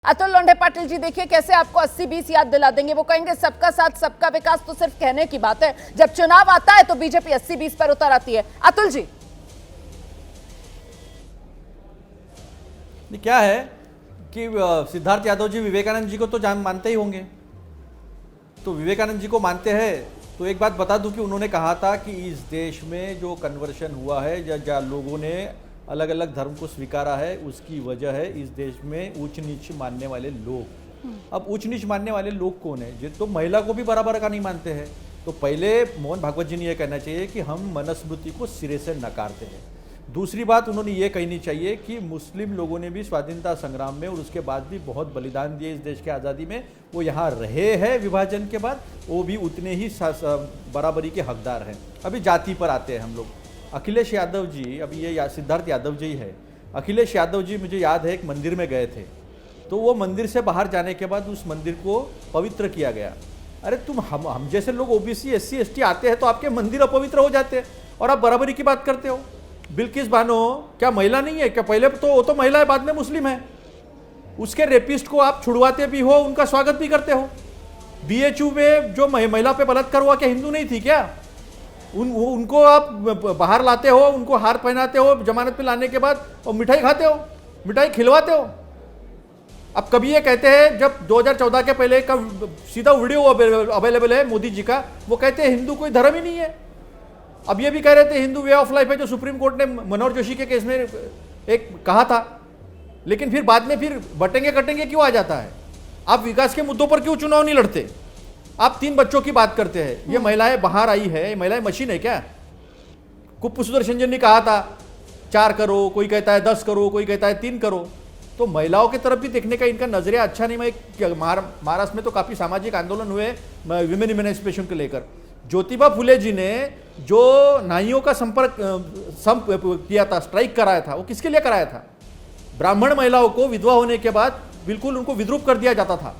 अतुल लोंढे पाटिल जी, देखिए कैसे आपको 80-20 याद दिला देंगे। वो कहेंगे सबका साथ सबका विकास तो सिर्फ कहने की बात है, जब चुनाव आता है तो बीजेपी 80-20 पर उतर आती है। अतुल जी, क्या है कि सिद्धार्थ यादव जी विवेकानंद जी को तो मानते ही होंगे, तो विवेकानंद जी को मानते हैं तो एक बात बता दूं कि उन्होंने कहा था कि इस देश में जो कन्वर्शन हुआ है या लोगों ने अलग अलग धर्म को स्वीकारा है, उसकी वजह है इस देश में ऊंच नीच मानने वाले लोग। अब ऊंच नीच मानने वाले लोग कौन है? जो तो महिला को भी बराबर का नहीं मानते हैं। तो पहले मोहन भागवत जी ने यह कहना चाहिए कि हम मनुस्मृति को सिरे से नकारते हैं। दूसरी बात उन्होंने ये कहनी चाहिए कि मुस्लिम लोगों ने भी स्वाधीनता संग्राम में और उसके बाद भी बहुत बलिदान दिए इस देश की आज़ादी में, वो यहाँ रहे हैं विभाजन के बाद, वो भी उतने ही बराबरी के हकदार हैं। अभी जाति पर आते हैं हम लोग। अखिलेश यादव जी, अभी ये सिद्धार्थ यादव जी है, अखिलेश यादव जी मुझे याद है एक मंदिर में गए थे, तो वो मंदिर से बाहर जाने के बाद उस मंदिर को पवित्र किया गया। अरे तुम हम जैसे लोग ओबीसी SC ST आते हैं तो आपके मंदिर अपवित्र हो जाते हैं और आप बराबरी की बात करते हो। बिल्किस बानो क्या महिला नहीं है क्या? पहले तो वो तो महिला है, बाद में मुस्लिम है। उसके रेपिस्ट को आप छुड़वाते भी हो, उनका स्वागत भी करते हो। BHU में जो महिला पे बलात्कार हुआ क्या हिंदू नहीं थी क्या? उनको आप बाहर लाते हो, उनको हार पहनाते हो, जमानत पे लाने के बाद और मिठाई खाते हो, मिठाई खिलवाते हो। अब कभी ये कहते हैं, जब 2014 के पहले का सीधा वीडियो अवेलेबल है मोदी जी का, वो कहते हैं हिंदू कोई धर्म ही नहीं है। अब ये भी कह रहे थे हिंदू वे ऑफ लाइफ है, जो सुप्रीम कोर्ट ने मनोहर जोशी के केस में एक कहा था। लेकिन फिर बाद में फिर बटेंगे कटेंगे क्यों आ जाता है? आप विकास के मुद्दों पर क्यों चुनाव नहीं लड़ते? आप 3 बच्चों की बात करते हैं, ये महिलाएं बाहर आई है, महिलाएं मशीन है क्या? कुप्पू सुदर्शन जी ने कहा था 4 करो, कोई कहता है 10 करो, कोई कहता है 3 करो। तो महिलाओं की तरफ भी देखने का इनका नजरिया अच्छा नहीं। मैं महाराष्ट्र में तो काफी सामाजिक आंदोलन हुए विमेन इमेंसिपेशन को लेकर। ज्योतिबा फुले जी ने जो नाइयों का संपर्क किया था, स्ट्राइक कराया था, वो किसके लिए कराया था? ब्राह्मण महिलाओं को विधवा होने के बाद बिल्कुल उनको विद्रूप कर दिया जाता था,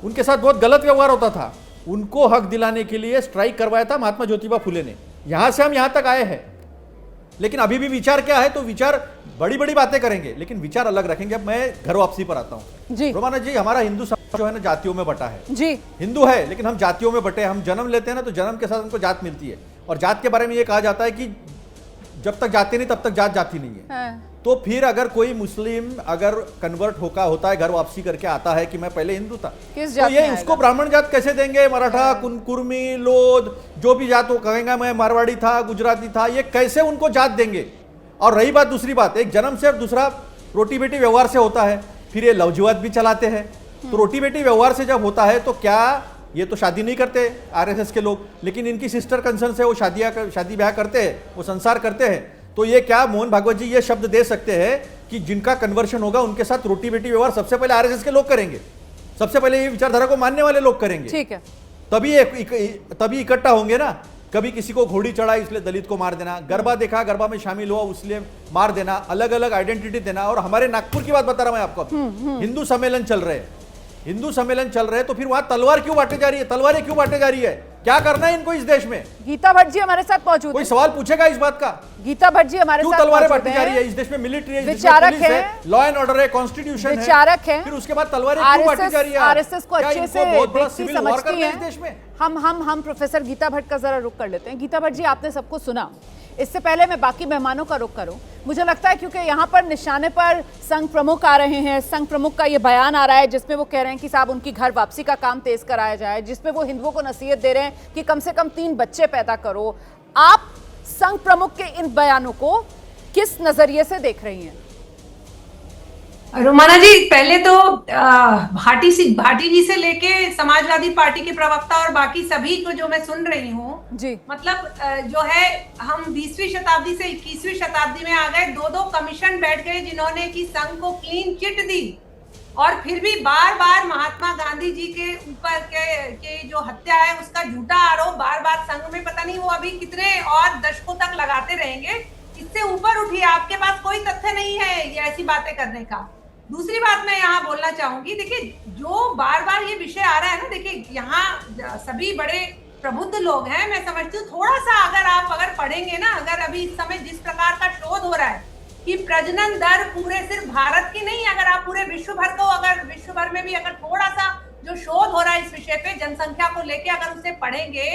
उनके साथ बहुत गलत व्यवहार होता था। उनको हक दिलाने के लिए स्ट्राइक करवाया था महात्मा ज्योतिबा फुले ने। यहां से हम यहां तक आए हैं। लेकिन अभी भी विचार क्या है? तो विचार बड़ी बड़ी बातें करेंगे लेकिन विचार अलग रखेंगे। अब मैं घर वापसी पर आता हूं जी। रोमाना जी, हमारा हिंदू समाज जो है ना जातियों में बटा है जी। हिंदू है लेकिन हम जातियों में बटे। हम जन्म लेते हैं ना, तो जन्म के साथ हमको जात मिलती है। और जात के बारे में ये कहा जाता है कि जब तक जाति नहीं तब तक जात जाति नहीं है। हाँ। तो फिर अगर कोई मुस्लिम अगर कन्वर्ट होता है, घर वापसी करके आता है कि मैं पहले हिंदू था, तो ये उसको ब्राह्मण जात कैसे देंगे? मराठा, कुर्मी, लोध, जो भी जात वो कहेंगे मैं मारवाड़ी था, गुजराती था, ये कैसे उनको जात देंगे? और रही बात दूसरी बात, एक जन्म से और दूसरा रोटी बेटी व्यवहार से होता है। फिर ये लवजुआत भी चलाते हैं। तो रोटी बेटी व्यवहार से जब होता है तो क्या ये तो शादी नहीं करते RSS के लोग, लेकिन इनकी सिस्टर कंसर्न से वो शादी ब्याह करते हैं, वो संसार करते हैं। तो ये क्या मोहन भागवत जी ये शब्द दे सकते हैं कि जिनका कन्वर्शन होगा उनके साथ रोटी बेटी व्यवहार सबसे पहले RSS के लोग करेंगे, सबसे पहले ये विचारधारा को मानने वाले लोग करेंगे? ठीक है, तभी इकट्ठा होंगे ना। कभी किसी को घोड़ी चढ़ा इसलिए दलित को मार देना, गरबा देखा गरबा में शामिल हुआ उसलिए मार देना, अलग अलग आइडेंटिटी देना। और हमारे नागपुर की बात बता रहा मैं आपको, हिंदू सम्मेलन चल रहे हैं, तो फिर वहां तलवार क्यों बांटे जा रही है? तलवारें क्यों बांटे जा रही है? क्या करना है इनको इस देश में? गीता भट्ट जी हमारे साथ मौजूद, कोई सवाल पूछेगा इस बात का? गीता भट्ट जी हमारे साथ तलवारें बांटी जा रही है इस देश में? मिलिट्री है, विचारक है, लॉ एंड ऑर्डर है, कॉन्स्टिट्यूशन है, विचारक है, फिर उसके बाद तलवारें क्यों बांटी जा रही है? RSS को अच्छे से देखती समझती है देश में। हम प्रोफेसर गीता भट्ट का जरा रुख कर लेते हैं। गीता भट्ट जी, आपने सबको सुना। इससे पहले मैं बाकी मेहमानों का रुख करूं, मुझे लगता है क्योंकि यहाँ पर निशाने पर संघ प्रमुख आ रहे हैं, संघ प्रमुख का ये बयान आ रहा है जिसमें वो कह रहे हैं कि साहब उनकी घर वापसी का काम तेज कराया जाए, जिसमें वो हिंदुओं को नसीहत दे रहे हैं कि कम से कम 3 बच्चे पैदा करो। आप संघ प्रमुख के इन बयानों को किस नजरिए से देख रही हैं? रोमाना जी, पहले तो भाटी जी से लेके समाजवादी पार्टी के प्रवक्ता और बाकी सभी को जो मैं सुन रही हूँ जी, मतलब जो है हम 20वीं शताब्दी से 21वीं शताब्दी में आ गए। 2 कमीशन बैठ गए जिन्होंने कि संघ को क्लीन चिट दी, और फिर भी बार बार महात्मा गांधी जी के ऊपर के जो हत्या है उसका झूठा आरोप बार बार संघ में, पता नहीं वो अभी कितने और दशकों तक लगाते रहेंगे। इससे ऊपर उठिए, आपके पास कोई तथ्य नहीं है ये ऐसी बातें करने का। दूसरी बात मैं यहाँ बोलना चाहूंगी, देखिए जो बार बार ये विषय आ रहा है ना, देखिए यहाँ सभी बड़े प्रबुद्ध लोग हैं। मैं समझती हूँ थोड़ा सा अगर पढ़ेंगे ना, अगर अभी इस समय जिस प्रकार का शोध हो रहा है कि प्रजनन दर पूरे सिर्फ भारत की नहीं, अगर आप पूरे विश्व भर को, अगर विश्व भर में भी अगर थोड़ा सा जो शोध हो रहा है इस विषय पे जनसंख्या को लेके अगर उसे पढ़ेंगे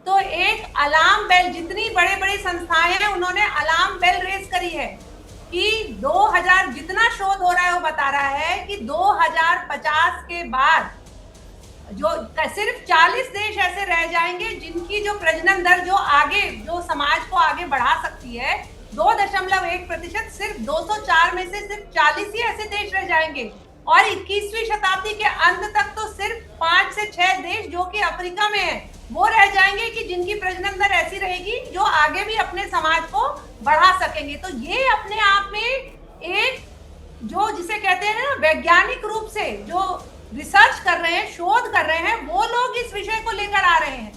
तो एक अलार्म बेल, जितनी बड़े बड़ी संस्थाएं हैं उन्होंने अलार्म बेल रेज करी है कि 2000 जितना शोध हो रहा है वो बता रहा है कि 2050 के बाद जो सिर्फ 40 देश ऐसे रह जाएंगे जिनकी जो प्रजनन दर जो आगे जो समाज को आगे बढ़ा सकती है 2.1%, सिर्फ 204 में से सिर्फ 40 ही ऐसे देश रह जाएंगे और 21वीं शताब्दी के अंत तक तो सिर्फ 5 से 6 देश जो कि अफ्रीका में है वो रह जाएंगे कि जिनकी प्रजनन दर ऐसी रहेगी जो आगे भी अपने समाज को बढ़ा सकेंगे। तो ये अपने आप में एक जो जिसे कहते हैं ना वैज्ञानिक रूप से जो रिसर्च कर रहे हैं, शोध कर रहे हैं, वो लोग इस विषय को लेकर आ रहे हैं।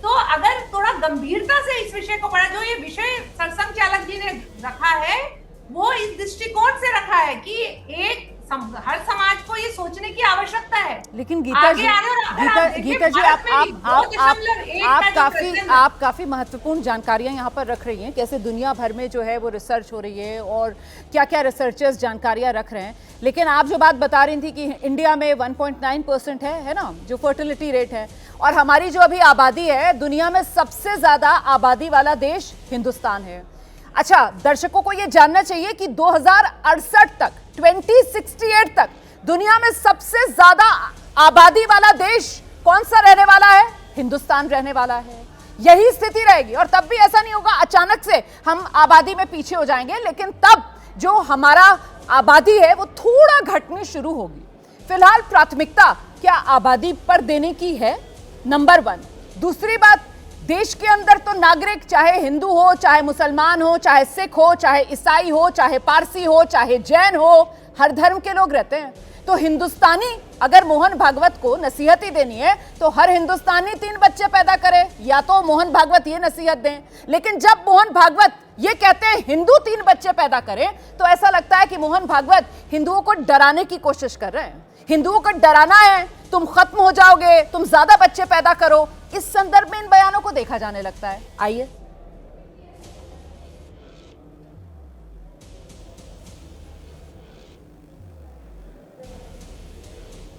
तो अगर थोड़ा गंभीरता से इस विषय को पढ़ा, जो ये विषय सरसंघ चालक जी ने रखा है वो इस दृष्टिकोण से रखा है कि एक हर समाज को ये सोचने की आवश्यकता है। लेकिन गीता जी आप काफी महत्वपूर्ण जानकारियां यहाँ पर रख रही हैं, कैसे दुनिया भर में जो है वो रिसर्च हो रही है और क्या क्या रिसर्चर्स जानकारियां रख रहे हैं। लेकिन आप जो बात बता रही थी कि इंडिया में 1.9% है ना जो फर्टिलिटी रेट है, और हमारी जो अभी आबादी है दुनिया में सबसे ज्यादा आबादी वाला देश हिंदुस्तान है। अच्छा, दर्शकों को यह जानना चाहिए कि 2068 तक 2068 तक दुनिया में सबसे ज्यादा आबादी वाला देश कौन सा रहने वाला है? हिंदुस्तान रहने वाला है। यही स्थिति रहेगी और तब भी ऐसा नहीं होगा अचानक से हम आबादी में पीछे हो जाएंगे, लेकिन तब जो हमारा आबादी है वो थोड़ा घटनी शुरू होगी। फिलहाल प्राथमिकता क्या आबादी पर देने की है, नंबर 1। दूसरी बात, देश के अंदर तो नागरिक चाहे हिंदू हो, चाहे मुसलमान हो, चाहे सिख हो, चाहे ईसाई हो, चाहे पारसी हो, चाहे जैन हो, हर धर्म के लोग रहते हैं। तो हिंदुस्तानी अगर मोहन भागवत को नसीहत ही देनी है तो हर हिंदुस्तानी 3 बच्चे पैदा करे, या तो मोहन भागवत ये नसीहत दें। लेकिन जब मोहन भागवत ये कहते हैं हिंदू 3 बच्चे पैदा करें, तो ऐसा लगता है कि मोहन भागवत हिंदुओं को डराने की कोशिश कर रहे हैं। हिंदुओं को डराना है, तुम खत्म हो जाओगे, तुम ज्यादा बच्चे पैदा करो। इस संदर्भ में इन बयानों को देखा जाने लगता है। आइए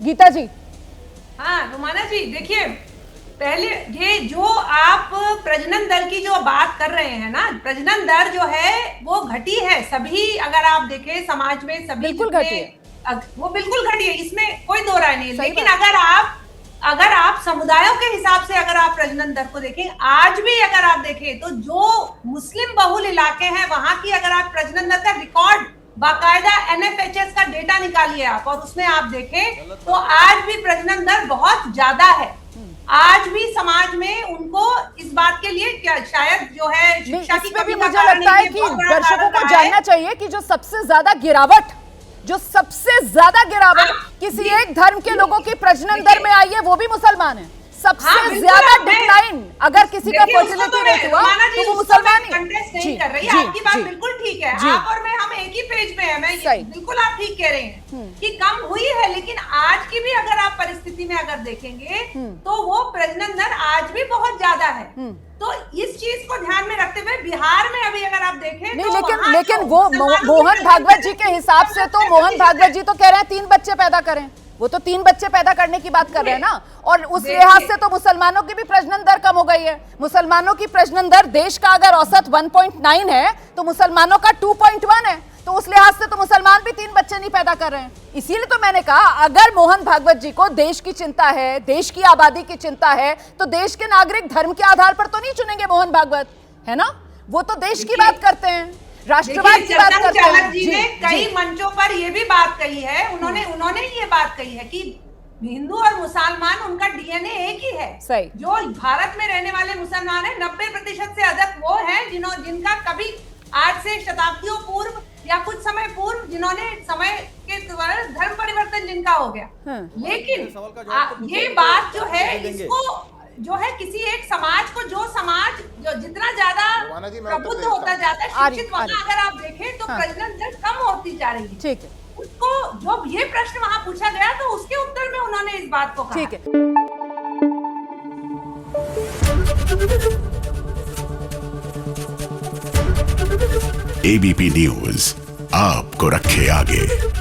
गीता जी। हाँ रुमाना जी, देखिए पहले ये जो आप प्रजनन दर की जो बात कर रहे हैं ना, प्रजनन दर जो है वो घटी है सभी, अगर आप देखें समाज में सभी बिल्कुल घटी है, वो बिल्कुल घटी है, इसमें कोई दो राय नहीं। लेकिन अगर आप समुदायों के हिसाब से अगर आप प्रजनन दर को देखें, आज भी अगर आप देखें तो जो मुस्लिम बहुल इलाके हैं वहां की अगर आप प्रजनन दर का रिकॉर्ड बाकायदा NFHS का डेटा निकालिए आप और उसमें आप देखें तो आज भी प्रजनन दर बहुत ज्यादा है। आज भी समाज में उनको इस बात के लिए क्या शायद जो है शिक्षा की कमी का मुझे लगता है कि दर्शकों को जानना चाहिए कि जो सबसे ज्यादा गिरावट किसी एक धर्म के लोगों की प्रजनन दर में आई है वो भी मुसलमान है। सबसे ज्यादा डिक्लाइन अगर किसी का फर्टिलिटी रेट हुआ तो वो मुसलमान नहीं कर रही है। आपकी बात बिल्कुल ठीक है, आप और मैं हम एक ही पेज पे हैं। मैं बिल्कुल आप ठीक कह रहे हैं कि कम हुई है, लेकिन आज की भी अगर आप परिस्थिति में अगर देखेंगे तो वो प्रजनन दर आज भी बहुत ज्यादा है। तो इस चीज को ध्यान में रखते हुए बिहार में अभी अगर आप देखें नहीं, लेकिन वो मोहन भागवत जी के हिसाब से तो मोहन भागवत जी तो कह रहे हैं 3 बच्चे पैदा करें, वो तो 3 बच्चे पैदा करने की बात कर रहे हैं ना। और उस लिहाज से तो मुसलमानों की भी प्रजनन दर कम हो गई है। मुसलमानों की प्रजनन दर देश का अगर औसत 1.9 है तो मुसलमानों का 2.1 है, तो उस लिहाज से तो मुसलमान भी 3 बच्चे नहीं पैदा कर रहे हैं। इसीलिए तो मैंने कहा अगर मोहन भागवत जी को देश की चिंता है, देश की आबादी की चिंता है, तो देश के नागरिक धर्म के आधार पर तो नहीं चुनेंगे मोहन भागवत, है ना। वो तो देश की बात करते हैं, राष्ट्रवाद की बात करते हैं। जी ने कई मंचों पर ये भी बात कही है, उन्होंने ये बात कही है कि हिंदू और मुसलमान उनका DNA एक ही है। सही। जो भारत में रहने वाले मुसलमान है 90% से अधिक वो है जिनका कभी आज से शताब्दियों पूर्व या कुछ समय पूर्व जिन्होंने समय के द्वारा धर्म परिवर्तन जिनका हो गया। लेकिन ये बात जो है इसको जो है किसी एक समाज को जो जितना ज्यादा प्रबुद्ध होता जाता है, शिक्षित वहां अगर आप देखें तो प्रजनन दर कम होती जा रही है। ठीक है, उसको जब ये प्रश्न वहां पूछा गया तो उसके उत्तर में उन्होंने इस बात को कहा। ठीक है। ABP News आपको रखे आगे।